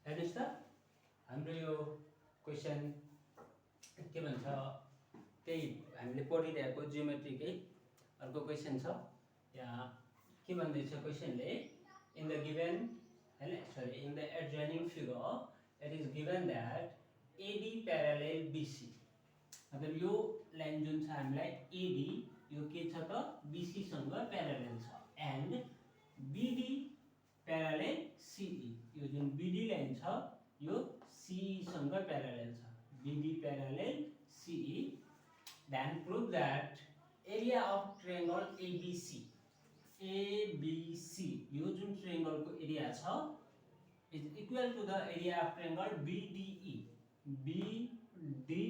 हेर्नुस् त हाम्रो यो क्वेशन के भन्छ त्यही हामीले पढिरहेको जियोमेट्रीकै अर्को क्वेशन छ। यहाँ के भन्दैछ क्वेशनले in the given in the adjoining figure it is given that AD parallel BC मतलब यो लाइन जुन छ हामीलाई एडी यो के छ त बीसी सँग प्यारलल छ एन्ड बीडी प्यारलल सीई यो जुन बीडी लाइन छ यो सीई सँग प्यारलल छ BD parallel CE then prove that area of triangle ABC यो जुन triangle को एरिया छ is equal to the area of triangle BDE BDE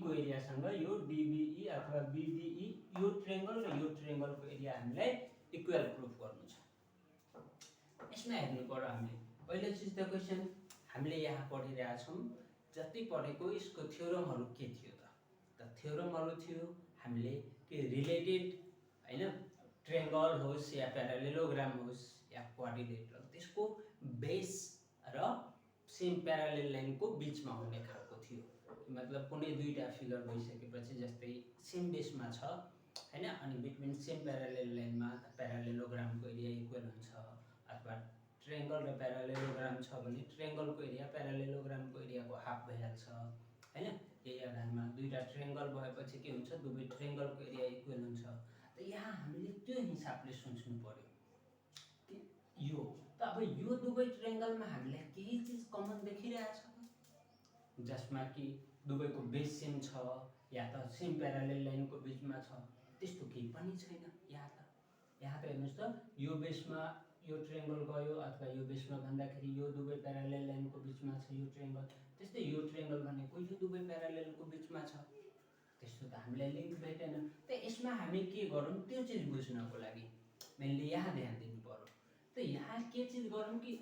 को एरिया सँग यो DBE अथवा BDE यो triangle र यो triangle को एरिया हामीलाई इक्वल प्रुफ गर्नु छ। यसमा हेर्नु पर्यो हामीले पहिलो चीज त क्वेशन हामीले यहाँ पढिरहेका छौं जति पढेको यसको थ्योरमहरु के थियो त थ्योरमहरु थियो हामीले के रिलेटेड हैन ट्रायंगल होस् या प्यारालेलोग्राम होस् या क्वाड्रिलेटरल त्यसको बेस र सेम प्यारालेल लाइनको बीचमा हुने खालको थियो मतलब कुनै दुईटा फिगर भइसकेपछि जस्तै सेम बेसमा छ हैन अनि बिट्विन सेम प्यारालेल लाइनमा प्यारालेलोग्रामको एरिया इक्वल हुन्छ अथवा ट्रायंगल र प्यारालेलोग्राम छ भने ट्रायंगलको एरिया प्यारालेलोग्रामको एरियाको हाफ भइहाल्छ हैन यही आधारमा दुईटा ट्रायंगल भएपछि के हुन्छ दुवै ट्रायंगलको एरिया इक्वल हुन्छ। त यहाँ हामीले त्यो हिसाबले सोच्नु पर्यो यो त अब यो दुवै ट्रायंगलमा हामीलाई केही चीज कमन देखिरहेछ जसमा कि दुवैको बेस सेम छ या त सेम प्यारालेल लाइनको बीचमा छ त्यस्तो केही पनि छैन। यहाँ त हेर्नुस् त यो बेसमा यो ट्रायंगल गयो अथवा यो बेसमा भन्दाखेरि यो दुवै प्यारालेल लाइनको बीचमा छ यो ट्रायंगल त्यस्तै यो ट्रायंगल भनेको यो दुवै प्यारालेलको बीचमा छ त्यस्तो त हामीलाई लिंक भेटेन। त यसमा हामी के गरौँ त्यो चीज बुझ्नको लागि मेनली यहाँ ध्यान दिनु पर्यो। त यहाँ के चीज गरौँ कि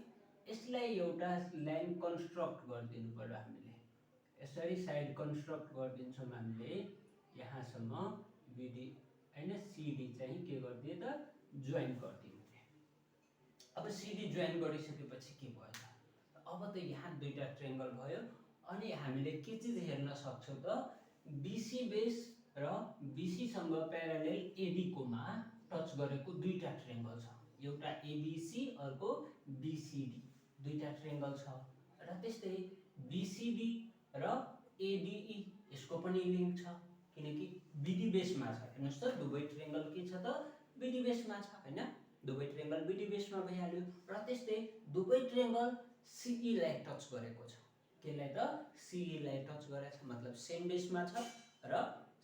यसलाई एउटा लाइन कन्स्ट्रक्ट गरिदिनु पर्यो हामीले यसरी साइड कन्स्ट्रक्ट गरिदिन्छौँ हामीले यहाँसम्म बीडी हैन सीडी चाहिँ के गर्दिए त जोइन गरिदिनु। अब सीडी जोइन गरिसकेपछि के भयो त अब त यहाँ दुईटा ट्रायंगल भयो अनि हामीले के चीज हेर्न सक्छौं त बीसी बेस र बीसी सँग प्यारालेल एडी कोमा टच गरेको दुईटा ट्रायंगल छ एउटा एबीसी अर्को बीसीडी दुईटा ट्रायंगल छ र त्यस्तै बीसीडी र एडीई यसको पनि लिंक छ किनकि बीडी बेसमा छ। हेर्नुस् त दुवै ट्रायंगल के छ त बीडी बेसमा छ हैन दुवै ट्रायंगल बीडी बेसमा भइहाल्यो र त्यस्तै दुवै ट्रायंगल सीई लाई टच गरेको छ केलाई त सीई लाई टच गरेछ मतलब सेम बेसमा छ र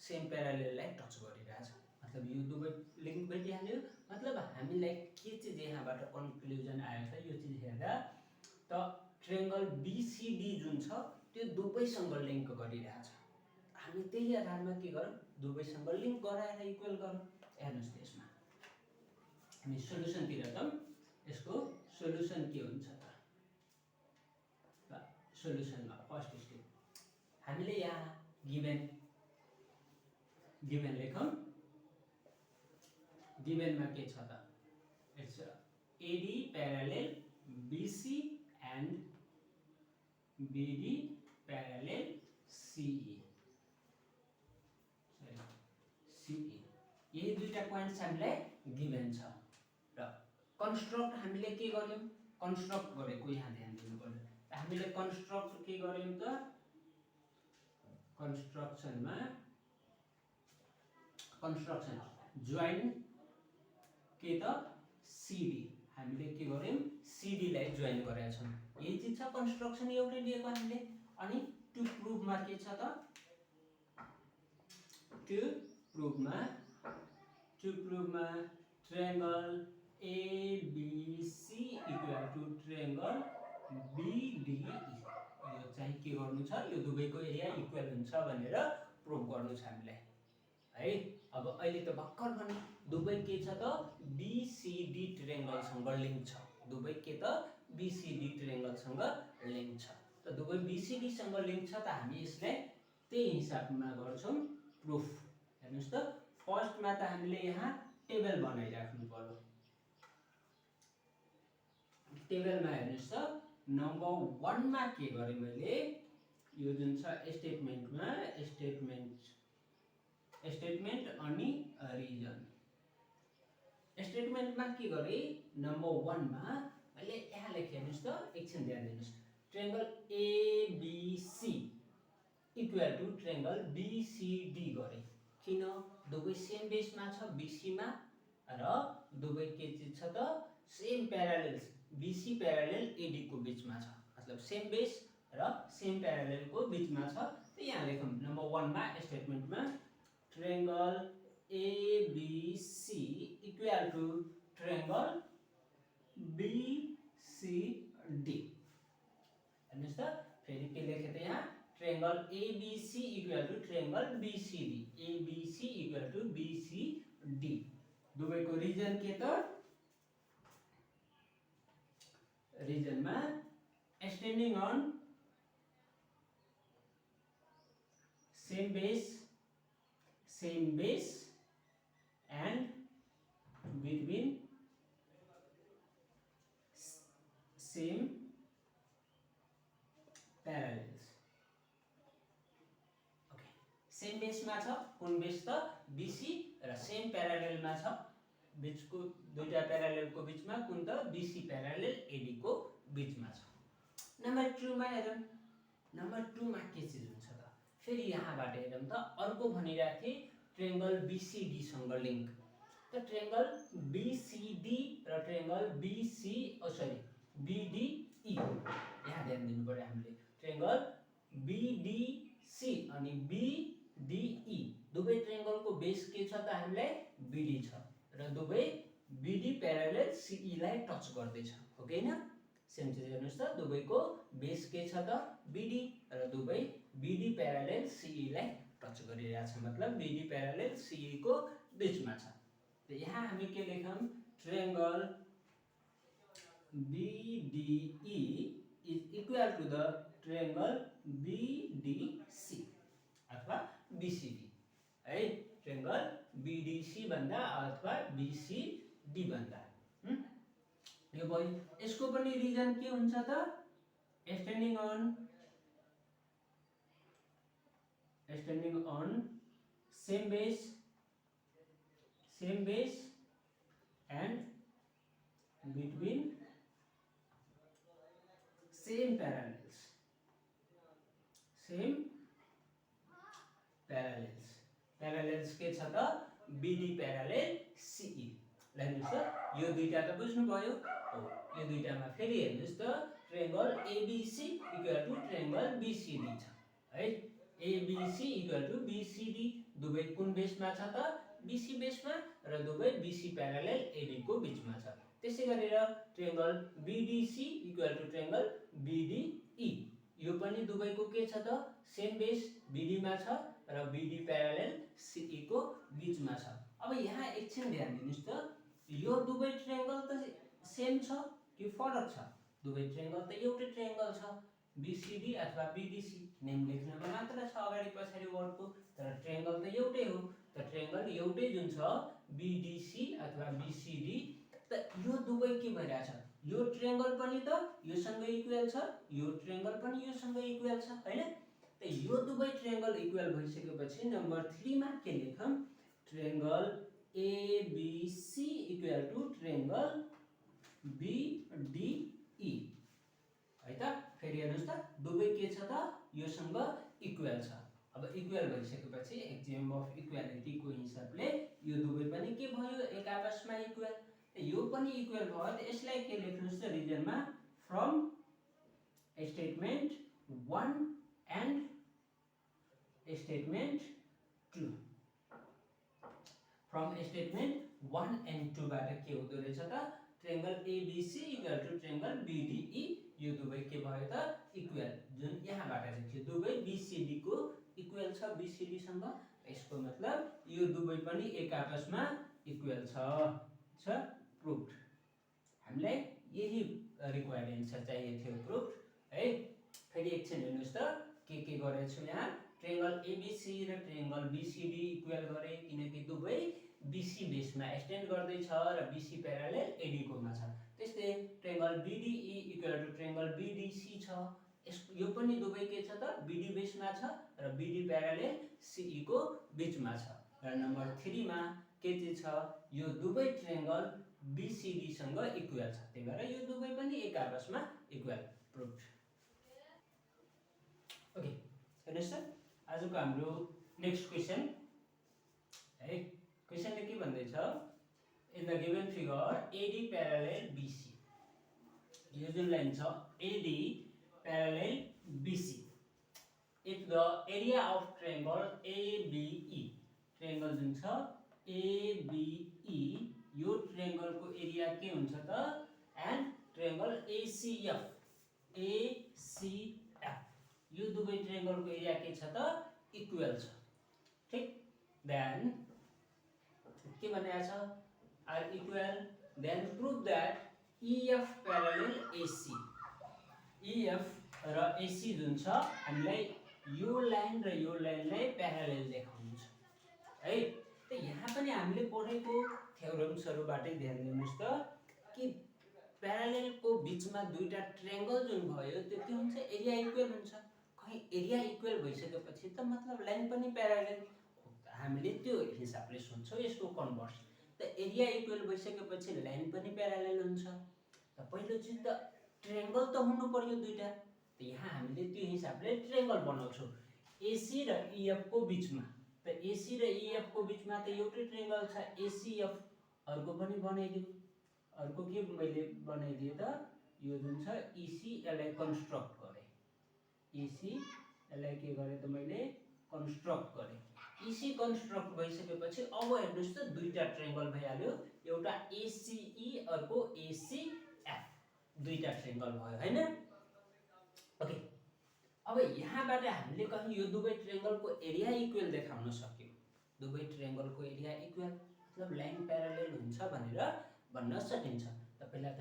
सेम प्यारालेल लाई टच गरिरहेछ मतलब यो दुवै लिंक भेटिहाल्यो। मतलब हामीलाई के चीज यहाँबाट कन्क्लुजन आयो त यो चीज हेर्दा त ट्रायंगल बीसीडी जुन छ त्यो दुवैसँग लिंक गरिरहेछ हामी त्यही आधारमा के गरौँ दुवैसँग लिंक गराएर इक्वल गरौँ। हेर्नुस् त यसमा हामी सोलुसन तिर जाउँ यसको सोलुसन के हुन्छ त सोलुसनमा फर्स्ट स्टेप हामीले यहाँ गिवन लेखौँ गिवनमा के छ त it's AD parallel BC and BD parallel CE यही दुईटा पोइन्ट्स हामीलाई गिवन छ र कन्स्ट्रक्ट हामीले के गर्यौं कन्स्ट्रक्ट गरेको यहाँ ध्यान दिनु पर्यो हामीले कन्स्ट्रक्ट के गर्यौं त कन्स्ट्रक्सन जोइन के त सीडी हामीले के गर्यौं सीडी लाई जोइन गरेका छौं यही चीज छ कन्स्ट्रक्सन एउटै दिएको हामीले अनि टु प्रुफ मा के छ त टु प्रुफ मा triangle ABC equal to triangle BDE यो चाहिँ के गर्नु छ यो दुवैको एरिया इक्वल हुन्छ भनेर प्रुफ गर्नु छ हामीलाई है। अब अहिले त भक्कर भने दुवै के छ त BCD ट्रायंगल सँग लिंक छ दुवै के त BCD ट्रायंगल सँग लिंक छ त दुवै BCD सँग लिंक छ त हामी यसलाई त्यही हिसाबमा गर्छौं प्रुफ। हेर्नुस् त फर्स्ट मा त हामीले यहाँ टेबल बनाइराख्नु पर्यो टेबलमा हेर्नुस् त नम्बर 1 मा के गरे मैले यो जुन छ स्टेटमेन्टमा स्टेटमेन्ट अनि रिजन स्टेटमेन्टमा के गरे नम्बर 1 मा मैले यहाँ लेखे हेर्नुस् त एकछिन ध्यान दिनुस् triangle ABC equal to triangle BCD गरे किन दुवै सेम बेसमा छ बीसी मा र दुवै के छ त same parallels BC parallel AD को बीचमा छ मतलब सेम बेस र सेम प्यारालेल को बीचमा छ त यहाँ लेखौं नम्बर 1 मा स्टेटमेन्टमा triangle ABC equal to triangle BCD हेर्नुस् त फेरि के लेखे त यहाँ triangle ABC equal to triangle BCD ABC equal to BCD दुवैको रिजन के त रिजन मा standing on same base and between same parallels okay same base मा छ कुन बेस त बीसी र सेम प्यारालेल मा छ बीचको दुईटा प्यारालेल को बीचमा कुन त बीसी प्यारालेल एडी को बीचमा छ नम्बर 2 मा हेरौं नम्बर 2 मा के चीज हुन्छ त फेरि यहाँबाट हेरौं त अर्को भनिराथे ट्रायंगल बीसीडी सँग लिंक त ट्रायंगल बीसीडी र ट्रायंगल बीडीई यहाँ ध्यान दिनु पर्यो हामीले ट्रायंगल बीडीसी अनि बीडीई दुवै ट्रायंगल को बेस के छ त हामीलाई बीडी छ र दुवै बीडी प्यारालेल सीई लाई टच गर्दै छ हो कि हैन सेम चीज हेर्नुस् त दुवैको बेस के छ त बीडी र दुवै बीडी प्यारालेल सीई लाई टच गरिरहेको छ मतलब बीडी प्यारालेल सीई को बीचमा छ त यहाँ हामी के लेखौं triangle BDE is equal to the triangle BDC अथवा BCD है ट्रायंगल BDC भन्दा अथवा BCD भन्दा यो भयो यसको पनि रिजन के हुन्छ त standing on same base and between same parallels parallels के छ त BD parallel CE हेर्नुस् त यो दुईटा त बुझ्नु भयो हो यो दुईटामा फेरि हेर्नुस् त triangle ABC equal to triangle BCD छ है ABC इक्वल टु BCD दुवै कुन बेसमा छ त BC बेसमा र दुवै BC प्यारालेल AD को बीचमा छ त्यसै गरेर triangle BDC equal to triangle BDE यो पनि दुवैको के छ त सेम बेस BD मा छ र BD प्यारालेल CE को बीचमा छ अब यहाँ एकछिन ध्यान दिनुस् त यो दुवै ट्रायंगल त सेम छ कि फरक छ दुवै ट्रायंगल त एउटै ट्रायंगल छ BCD अथवा BDC नेम लेख्नमा मात्र छ अगाडि पछाडी वर्डको तर ट्रायंगल त एउटै हो त ट्रायंगल एउटै जुन छ BDC अथवा BCD त यो दुवै के भइराछ यो ट्रायंगल पनि त योसँग इक्वल छ यो ट्रायंगल पनि योसँग इक्वल छ हैन त यो दुवै ट्रायंगल इक्वल भइसकेपछि नम्बर 3 मा के लेखौं triangle ABC equal to triangle BDE है त फेरि हेर्नुस् त दुवै के छ त योसँग इक्वल छ अब इक्वल भइसकेपछि एक्जियम अफ इक्वालिटी को हिसाबले यो दुवै पनि के भयो एक आपसमा इक्वल यो पनि इक्वल भयो त यसलाई के लेख्नुस् त रिजनमा from statement 1 and statement 2 from statement 1 and 2 बाट के हुँदो रहेछ त triangle ABC equal to triangle BDE यो दुवै के भयो त इक्वल जुन यहाँबाट लेख्यो दुवै BCD को इक्वल छ BCD सँग यसको मतलब यो दुवै पनि एक आपसमा इक्वल छ प्रुभड हामीलाई यही रिक्वायर्ड आन्सर चाहिएको थियो प्रुभड है फेरि एकछिन हेर्नुस् त के गरेको छु यहाँ ट्रायंगल ABC र ट्रायंगल BCD इक्वल गरे किनकि दुवै BC बेसमा एक्सटेन्ड गर्दै छ र BC प्यारालेल AD को मा छ त्यस्तै triangle triangle BDE equal to triangle BDC छ। यो पनि दुवै के छ त BD बेसमा छ र BD प्यारालेल CE को बीचमा छ। र नम्बर 3 मा के चाहिँ छ यो दुवै ट्रायंगल BCD सँग इक्वल छ। त्यही भएर यो दुवै पनि एक आपसमा इक्वल प्रुफ। ओके हेर्नुस् त आजको हाम्रो नेक्स्ट क्वेशन है। क्वेशनले के भन्दै छ in the given figure AD parallel BC। यो जुन लाइन छ AD parallel BC if the area of triangle ABE triangle जुन छ ABE यो ट्रायंगल को एरिया के हुन्छ त एन्ड ट्रायंगल ACF यो दुवै ट्रायंगल को एरिया के छ त इक्वल छ। ठीक देन के भनेको छ are equal then prove that EF parallel AC EF र AC जुन छ हामीलाई यो लाइन र यो लाइनलाई प्यारालेल देखाउनु छ है। त यहाँ पनि हामीले पढेको थ्योरम्सहरुबाटै ध्यान दिनुस् त कि प्यारालेल को बीचमा दुईटा ट्रायंगल जुन भयो त्यो के हुन्छ एरिया इक्वल हुन्छ। कहीं एरिया इक्वल भइसकेपछि त मतलब लाइन पनि प्यारालेल हामीले त्यो हिसाबले सोच्छौं यसको कन्भर्स। त एरिया इक्वल भइसकेपछि लाइन पनि प्यारालेल हुन्छ। त पहिलो चीज त ट्रायंगल त हुनु पर्यो दुईटा। त यहाँ हामीले त्यो हिसाबले ट्रायंगल बनाउँछौं AC र EF को बीचमा। त AC र EF को बीचमा त एउटै ट्रायंगल छ ACF। अर्को पनि बनाइदिऊ। अर्को के मैले बनाइदिए त यो जुन छ EC यसलाई कन्स्ट्रक्ट गरे। EC यसलाई के गरे त मैले कन्स्ट्रक्ट गरे। EC कन्स्ट्रक्ट भइसकेपछि अब हेर्नुस् त दुईटा ट्रायंगल भइहाल्यो। एउटा ACE अर्को ACF दुईटा ट्रायंगल भयो हैन। ओके अब यहाँबाट हामीले कहीं यो दुवै ट्रायंगल को एरिया इक्वल देखाउन सक्यौं। दुवै ट्रायंगल को एरिया इक्वल मतलब लाइन प्यारालेल हुन्छ भनेर भन्न सकिन्छ। त पहिला त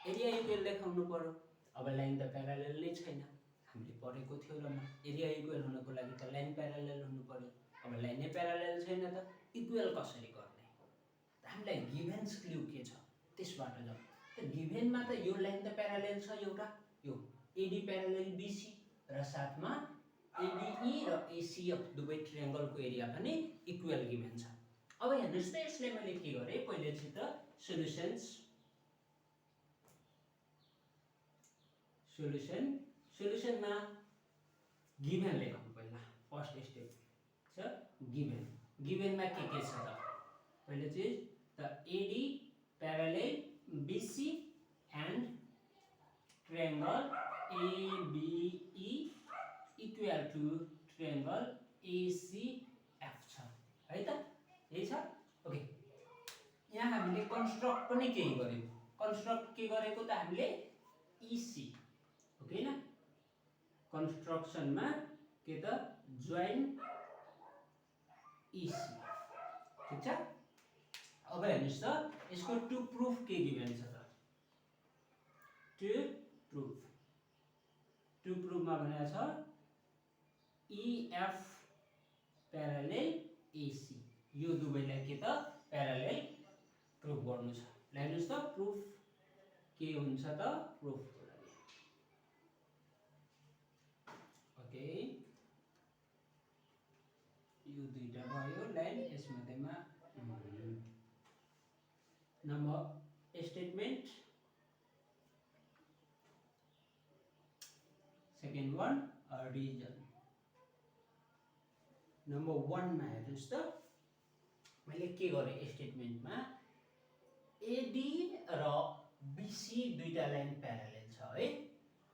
एरिया इक्वल देखाउनु पर्यो। अब लाइन त प्यारालेल नै छैन हामीले पढेको थ्योरममा एरिया इक्वल हुनको लागि त लाइन प्यारालेल हुनु पर्यो। अब लाइन नै प्यारालेल छैन त इक्वल कसरी गर्ने त हामीलाई गिभन्स क्लु के छ त्यसबाट जाउँ। त गिभनमा त यो लाइन त प्यारालेल छ एउटा यो AD प्यारालेल BC र साथमा ABE र ACF दुवै ट्रायंगल को एरिया पनि इक्वल गिभन छ। अब हेर्नुस् त यसले मैले के गरे पहिले चाहिँ त सोलुसनमा गिभन लेखौं। पहिला फर्स्ट स्टेप छ गिभनमा के छ त पहिले चाहिँ त AD parallel BC and triangle ABE equal to triangle ACF छ है त यही छ। ओके यहाँ हामीले कन्स्ट्रक्ट पनि केही गर्यौं। कन्स्ट्रक्ट के गरेको त हामीले EC ओके न कन्स्ट्रक्सनमा के त जोइन EC ठीक छ। अब हेर्नुस् त यसको टु प्रुफ के गिभन छ त टु प्रुफमा भनेको छ EF प्यारालेल AC यो दुवैलाई के त प्यारालेल प्रुफ गर्नु छ। हेर्नुस् त प्रुफ के हुन्छ त प्रुफ ओके यो दुईटा भयो लाइन यसमध्येमा number statement second one reason. Number 1 मा हेर्नुस् त मैले के गरे स्टेटमेन्टमा AD र BC दुईटा लाइन प्यारालेल छ है।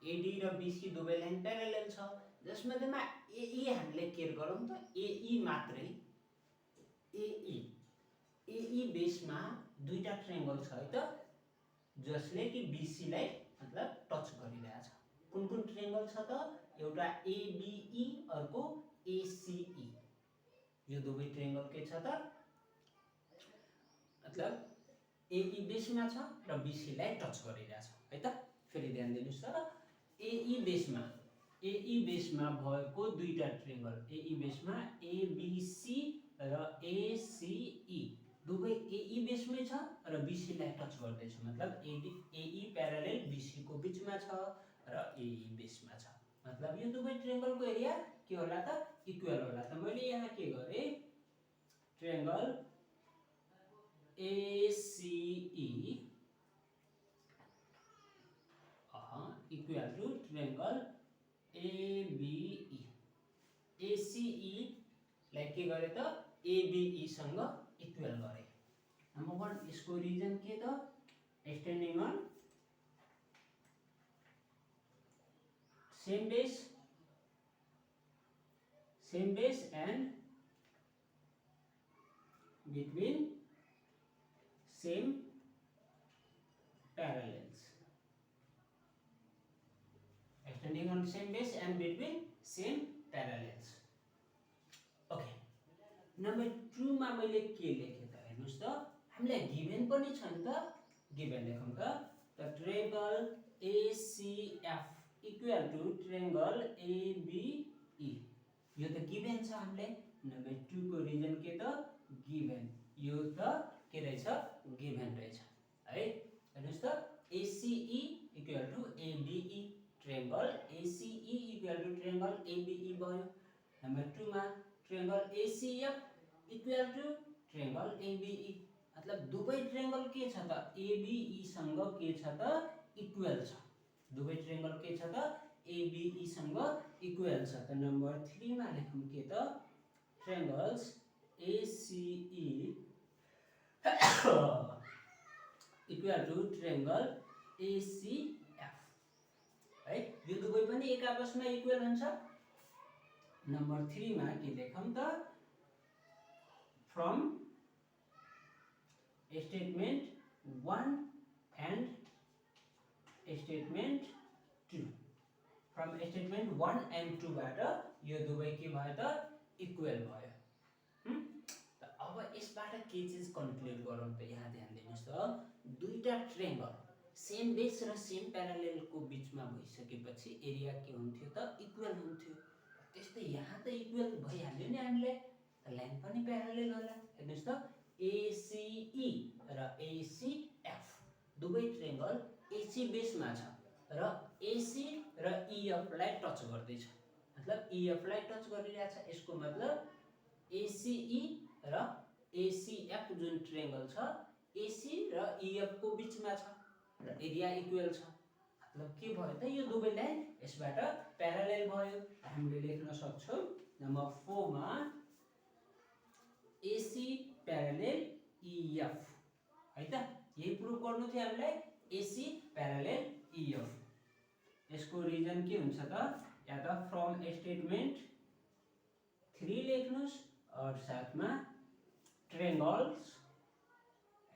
AD र BC दुवै लाइन प्यारालेल छ जसमध्येमा AE हामीले केयर गरौँ त AE मात्रै AE बेसमा दुईटा ट्रायंगल छ है त जसले कि BC लाई मतलब टच गरिरहेछ। कुन कुन ट्रायंगल छ त एउटा ABE अर्को ACE यो दुवै ट्रायंगल के छ त मतलब AE बेसमा छ र BC लाई टच गरिरहेछ है त। फेरि ध्यान दिनुस् त AE बेसमा भएको दुईटा ट्रायंगल AE बेसमा ABC र ACE दुवै AE बेसमै छ र BC लाई टच गर्दैछ मतलब AE प्यारालेल BC छ र एई बेसमा छ। मतलब यो दुवै ट्रायंगलको एरिया के होला त इक्वल होला। त मैले यहाँ के गरे triangle ACE equal to triangle ABE। ACE लाई के गरे त ABE सँग इक्वल गरे। नंबर 1 इसको रीजन के त standing on same base and between same parallels, extending on same base and between same parallels। Okay number 2 मा मैले के लेखे त हेर्नुस् त हामीलाई गिभन पनि छ नि त। गिभन लेखौं त triangle ACF equal to triangle ABE यो त गिभन छ हामीलाई। नंबर 2 को रीजन के त गिभन यो त के रहेछ गिभन रहेछ है। हेर्नुस् त ACE equal to ABE triangle ACE equal to triangle ABE भयो। नंबर 2 मा triangle ACF equal to triangle ABE मतलब दुवै ट्रायंगल के छ त ABE सँग के छ त इक्वल छ। दुवै ट्रायंगल के छ त ABE सँग इक्वल छ। त नंबर 3 मा लेखौं के त triangles ACE equal to triangle ACF है। यो दुवै पनि एक आपसमा इक्वल हुन्छ। नंबर 3 मा के लेखौं त from statement 1 and statement 2 from statement 1 and 2 बाट यो दुवै के भयो त इक्वल भयो। त अब यसबाट के चीज कन्क्लुड गरौँ त यहाँ ध्यान दिनुस् त दुईटा ट्रायंगल सेम बेस र सेम प्यारालेल को बीचमा भइसकेपछि एरिया के हुन्थ्यो त इक्वल हुन्थ्यो। त्यस्तै यहाँ त इक्वल भइहाल्यो नि हामीलाई त लाइन पनि प्यारालेल होला। हेर्नुस् त ACE र ACF दुवै ट्रायंगल AC बेसमा छ र AC र EF लाई टच गर्दै छ। मतलब EF लाई टच गरिरहेछ। यसको मतलब ACE र ACF जुन ट्रायंगल छ AC र EF को बीचमा छ र एरिया इक्वल छ। मतलब के भयो त यो दुवै लाइन यसबाट प्यारालेल भयो। हामीले लेख्न सक्छौं नम्बर 4 मा AC प्यारालेल EF है त। यही प्रुफ गर्नु थियो हामीलाई AC प्यारालेल EF। यसको रिजन के हुन्छ त या त फ्रम स्टेटमेंट 3 लेख्नुस् और साथमा ट्रायंगल्स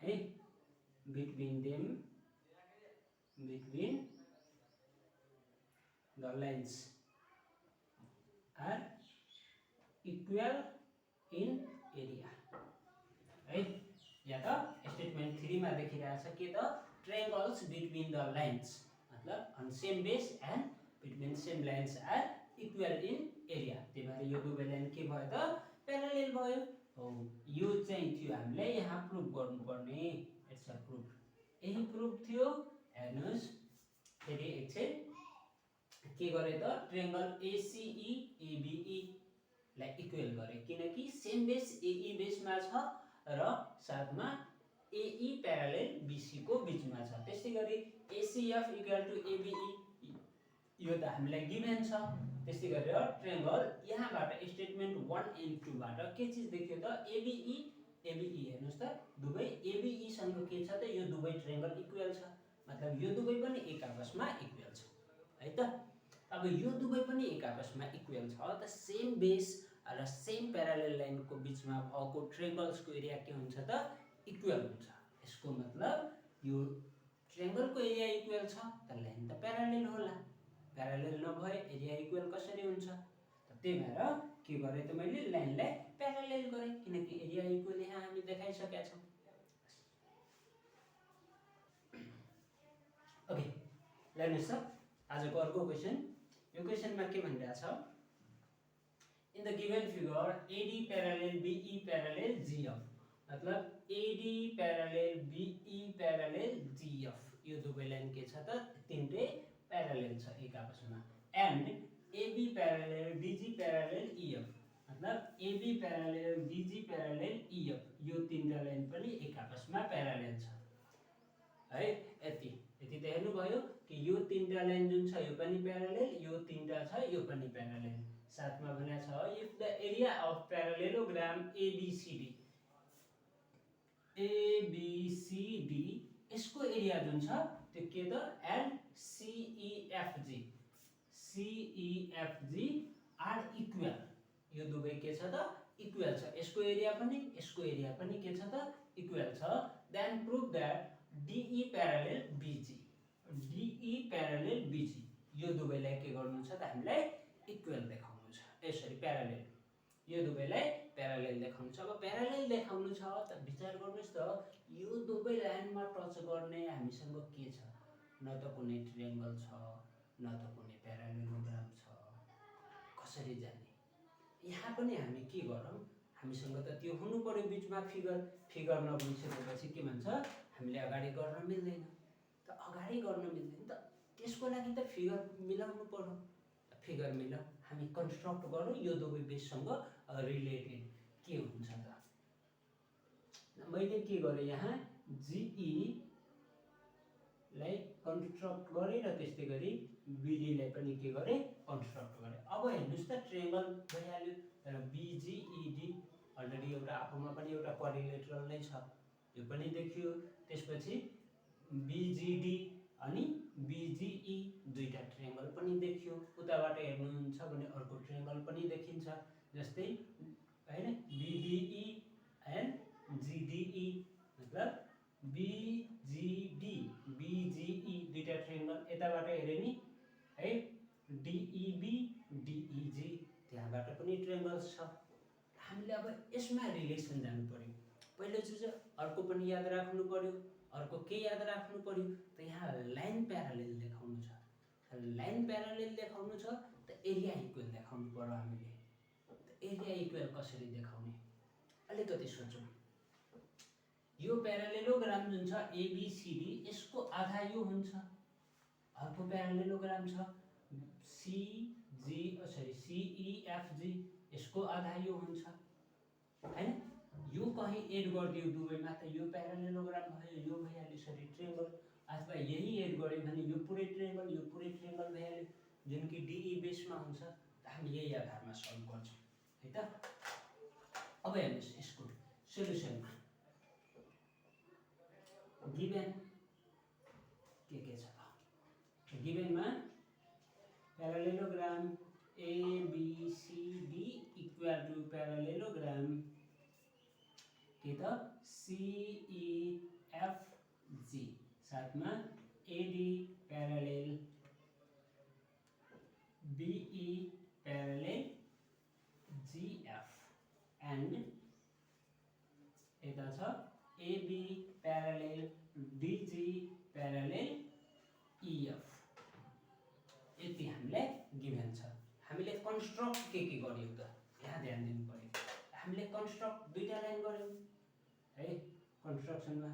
है between them between the lines are equal in area है। या त स्टेटमेंट 3 मा देखिरहेछ के त ट्रायंगल्स between the lines मतलब on same base and between same lines are equal in area। त्यही भएर यो दुवै लाइन के भयो त प्यारालेल भयो। हो यो चाहिँ थियो हामीले यहाँ प्रुफ गर्नुपर्ने। इट्स अ प्रुफ यही प्रुफ थियो। हेर्नुस् फेरि एकछिन के गरे त ट्रायंगल ACE ABE लाई इक्वल गरे किनकि सेम बेस AE बेसमा छ र साथमा AE प्यारालेल BC को बीचमा छ। त्यसै गरी ACF इक्वल टू ABE यो त हामीलाई गिभन छ। त्यसै गरेर ट्रायंगल यहाँबाट स्टेटमेन्ट 1 एन्ड 2 बाट के चीज देखियो त ABE हेर्नुस् त दुवै ABE सँग के छ त यो दुवै ट्रायंगल इक्वल छ। मतलब यो दुवै पनि एक आपसमा इक्वल छ है त। अब यो दुवै पनि एक आपसमा इक्वल छ त सेम बेस र सेम प्यारालेल लाइन को बीचमा भएको ट्रायंगल्स को एरिया के हुन्छ त इक्वल हुन्छ। यसको मतलब यो ट्रायंगल को एरिया इक्वल छ त लाइन त प्यारालेल होला। प्यारालेल नभए एरिया इक्वल कसरी हुन्छ त। त्यही भएर के गरे त मैले लाइनलाई प्यारालेल गरे किनकि एरिया इक्वल यहाँ हामी देखाइसकेका छौं। ओके हेर्नुस् त आजको अर्को क्वेशन। यो क्वेशनमा के भनिरहेछ in the given figure AD parallel BE parallel GF मतलब AD parallel BE parallel GF यो दुवै लाइन के छ त तीनटै प्यारलेल छ एक आपसमा एन्ड एबी प्यारलेल डीजी प्यारलेल ईएफ मतलब एबी प्यारलेल डीजी प्यारलेल ईएफ यो तीनटा लाइन पनि एक आपसमा प्यारलेल छ है। यति यति त हेर्नुभयो कि यो तीनटा लाइन जुन छ यो पनि प्यारलेल यो तीनटा छ यो पनि प्यारलेल। साथमा भनेको छ if the area of parallelogram ABCD ABCD यसको एरिया जुन छ त्यो के त एन्ड सीईएफजी आर इक्वल यो दुवै के छ त इक्वल छ यसको एरिया पनि के छ त इक्वल छ then prove that DE parallel BG DE parallel BG यो दुवैलाई के गर्नु छ त हामीलाई इक्वल देखाउनु छ ए सरी प्यारलेल यो दुवैलाई प्यारलेल देखाउनु छ। अब प्यारलेल देखाउनु छ त विचार गर्नुस् त यो दुवै लाइनमा टच गर्ने हामीसँग के छ न त कुनै ट्रायंगल छ न त कुनै प्यारलेलोग्राम छ कसरी जाने यहाँ पनि हामी के गरौँ हामीसँग त त्यो हुनु पर्यो बीचमा फिगर नबनिसकेपछि के भन्छ हामीले अगाडि गर्न मिल्दैन त अगाडि गर्न मिल्दैन त त्यसको लागि त फिगर मिलाउनु पर्यो फिगर मिलाऊ हामी कन्स्ट्रक्ट गरौँ यो दुवै बेससँग रिलेटेड के हुन्छ त मैले के गरेँ यहाँ जीई लाई कन्स्ट्रक्ट गरेँ र त्यस्तै गरी बीडी लाई पनि के गरेँ कन्स्ट्रक्ट गरेँ। अब हेर्नुस् त ट्रायंगल भइहाल्यो तर बीजीईडी अलरेडी एउटा आफूमा पनि एउटा क्वाड्रिलेटरल नै छ यो पनि देखियो। त्यसपछि बीजीडी अनि बीजीई दुईटा ट्रायंगल पनि देखियो। उताबाट हेर्नुहुन्छ भने अर्को ट्रायंगल पनि देखिन्छ जस्तै हैन बीडीई एन्ड जीडीई मतलब बीजीडी बीजीई दुईटा ट्रायंगल यताबाट हेरे नि है डीईबी डीईजी त्यहाँबाट पनि ट्रायंगल्स छ। हामीले अब यसमा रिलेसन जानु पर्यो पहिलो चिज अर्को पनि याद राख्नु पर्यो अर्को के याद राख्नु पर्यो त यहाँ लाइन प्यारलेल देखाउनु छ लाइन प्यारलेल देखाउनु छ त एरिया इक्वल देखाउनु पर्यो हामीले त एरिया इक्वल कसरी देखाउने अलिकति सोचौं। यो प्यारलेलोग्राम जुन छ एबीसीडी यसको आधा यो हुन्छ अर्को प्यारलेलोग्राम छ सीईएफजी यसको आधा यो हुन्छ हैन यो कहीं एड गरिदियो दुवैमा त यो प्यारलेलोग्राम भयो यो भइहाल्यो सरी ट्रायंगल अथवा यही एड गर्यो भने यो पुरै ट्रायंगल भइहाल्यो जुन कि डीई बेसमा हुन्छ त हामी यही आधारमा सल्भ गर्छौं है त। अब हेर्नुस् यसको सोलुसनमा गिवन के छ त गिवनमा प्यारलेलोग्राम ABCD इक्वल टू प्यारलेलोग्राम के त CEFG साथमा AD प्यारलेल BE प्यारलेल GF एन्ड यता छ AB प्यारलेल DG प्यारलेल EF यति हामीलाई गिवन छ। हामीले कन्स्ट्रक्ट के गर्यौ त यहाँ ध्यान दिनु पर्यो हामीले कन्स्ट्रक्ट दुईटा लाइन गर्यौ है कन्स्ट्रक्सनमा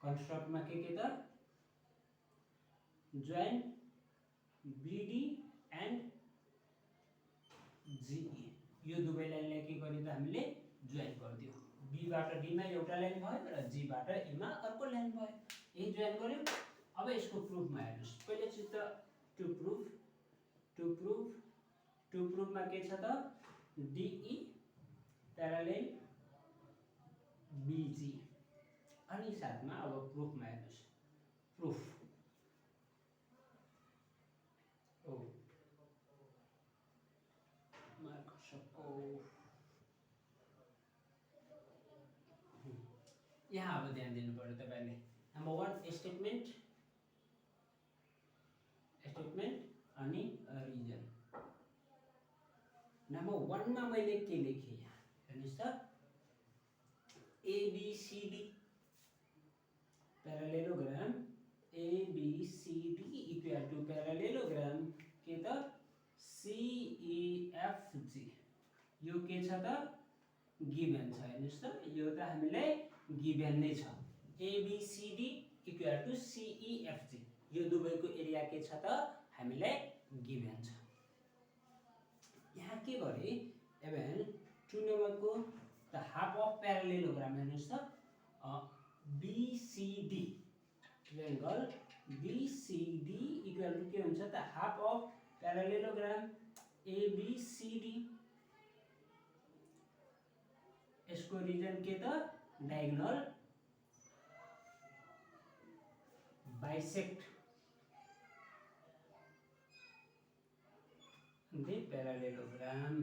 कन्स्ट्रक्टमा के त जोइन BD एन्ड GE यो दुवै लाइनलाई के गर्यो त हामीले जोइन गरिदियो B बाट D मा एउटा लाइन भयो र G बाट E मा अर्को लाइन भयो यही जोइन गर्यो। अब यसको प्रुफमा हेर्नुस् पहिले चाहिँ त टु प्रुफमा के छ त DE प्यारलेल BG अनि साथमा अब प्रुफमा हेर्नुस् प्रुफ ओ मार्कसको यहाँ अब ध्यान दिनु पर्यो तपाईले नम्बर 1 स्टेटमेन्ट अनि रिजन नम्बर 1 मा मैले के लेखे यहाँ हेर्नुस् त ABCD प्यारलेलोग्राम ABCD इक्वल टू प्यारलेलोग्राम के त CEFG यो के छ त गिवन छ हेर्नुस् त यो त हामीलाई गिवन नै छ ABCD equal to to CEFG यो दुवैको एरिया के छ त हामीलाई गिभन छ। यहाँ के गरे एभन 2 नम्बरको द हाफ अफ प्यारालेलोग्राम हेर्नुस् त BCD triangle BCD equal to के हुन्छ त हाफ अफ प्यारालेलोग्राम ABCD यसको रिजन के त diagonal bisect the parallelogram,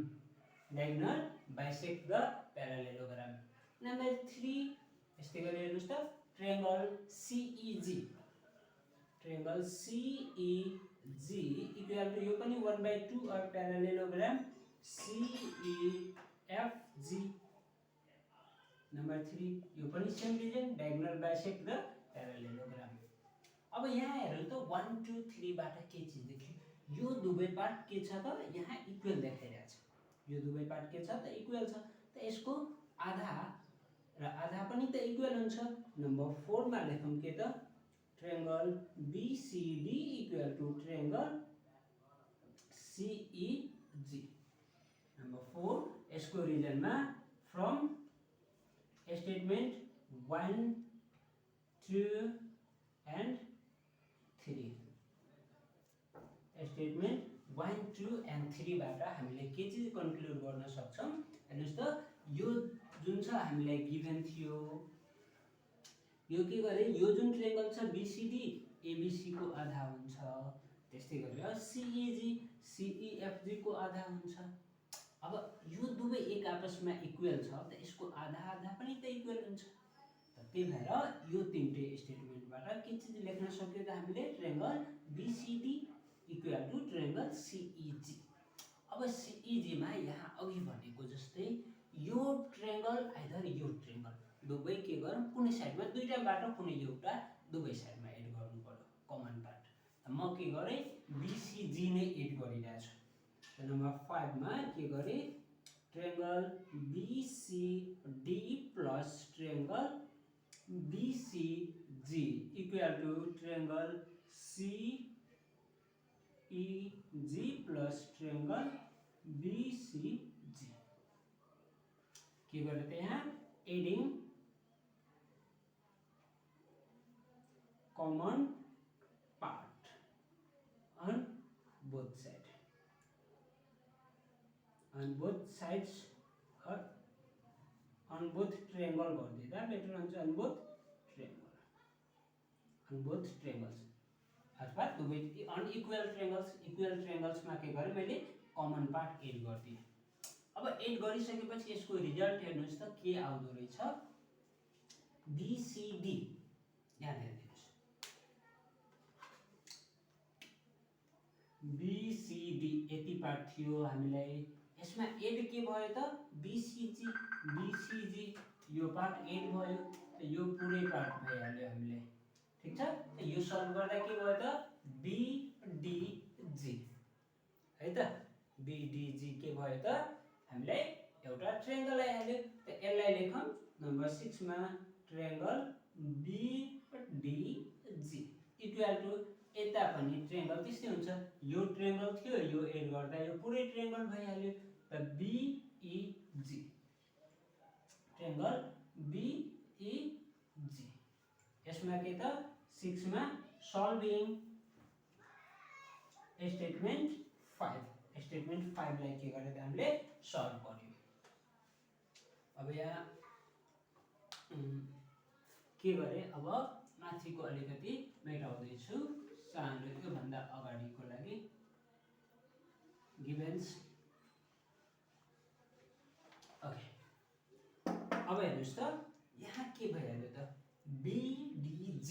diagonal bisect the parallelogram. Number 3 यस्तै गरी हेर्नुस् त triangle CEG, triangle CEG equal to यो पनि 1/2 अफ प्यारालेलोग्राम CEFG। नंबर 3 यो पनि same reason diagonal bisect the parallelogram. अब यहाँ हेरौँ त 1 2 3 बाट के चीज देखियो यो दुवै पार्ट के छ त यहाँ इक्वल देखाइरहेको छ, यो दुवै पार्ट के छ त इक्वल छ त यसको आधा र आधा पनि त इक्वल हुन्छ। नम्बर 4 मा लेखौं के त triangle BCD equal to triangle CEG। Number 4 यसको रिजनमा from statement 1 2 and 3 statement 1 2 and 3 बाट हामीले के चीज कन्क्लुड गर्न सक्छौं हेर्नुस् त यो जुन छ हामीलाई गिभन थियो यो के गरे यो जुन ट्रायंगल छ BCD ABC को आधा हुन्छ त्यस्तै गरेर CEG CEFG को आधा हुन्छ। अब यो दुवै एक आपसमा इक्वल छ त यसको आधा आधा पनि त इक्वल हुन्छ त त्यही भएर यो तीनटै स्टेटमेन्टबाट के चीज लेख्न सक्यो त हामीले triangle BCD equal to triangle CEG। अब CEG मा यहाँ अघि भनेको जस्तै यो ट्रायंगल आइदर यो ट्रायंगल दुवै के गरौँ कुनै साइडमा दुईटाबाट कुनै एउटा दुवै साइडमा एड गर्नु पर्यो कमन पार्ट। म के गरे BCG नै एड गरिरहेछु। नम्बर 5 मा के गरे triangle BCD plus triangle BCG equal to triangle CEG plus triangle BCG के गरे त यहाँ adding common part on both sides or on both triangle गर्दिदा बेटर हुन्छ on both triangles अर्थात दुवै अनइक्वल ट्रायंगल्स मा के गरे मैले कमन पार्ट एड गर्दिए। अब एड गरिसकेपछि यसको रिजल्ट हेर्नुस् त के आउँदो रहेछ BCD यहाँ हेर्नुस् BCD यति पार्ट थियो हामीलाई यसमा एड के भयो त BCG यो पार्ट एड भयो त यो पुरै पार्ट भइहाल्यो हामीले ठीक छ। त यो सल्भ गर्दा के भयो त BDG है त BDG के भयो त हामीलाई एउटा ट्रायंगल आइहाल्यो त यसलाई लेखौं नम्बर 6 मा ट्रायंगल BDG इक्वल टु यता पनि ट्रायंगल त्यस्तै हुन्छ यो ट्रायंगल थियो यो एड गर्दा यो पुरै ट्रायंगल भइहाल्यो त BEG ट्रायंगल BEG। यसमा के त 6 मा सल्भिङ स्टेटमेन्ट 5 लाई के गरे त हामीले सल्भ गर्यौं। अब यहाँ के गरे अब माथिको अलिकति मेटाउँदै छु सानो यो भन्दा अगाडिको लागि गिभन्स ओके। अब हेर्नुस् त यहाँ के भइहाल्यो त BDG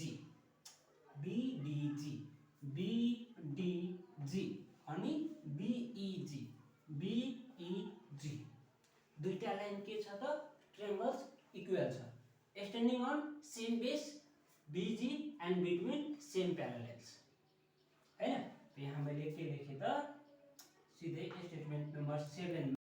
अनि BEG दुईटा लाइन के छ त ट्रायंगल्स इक्वल छ standing on same base BG and between same parallels हैन। त यहाँ मैले के लेखे त सिधै स्टेटमेन्ट नम्बर 7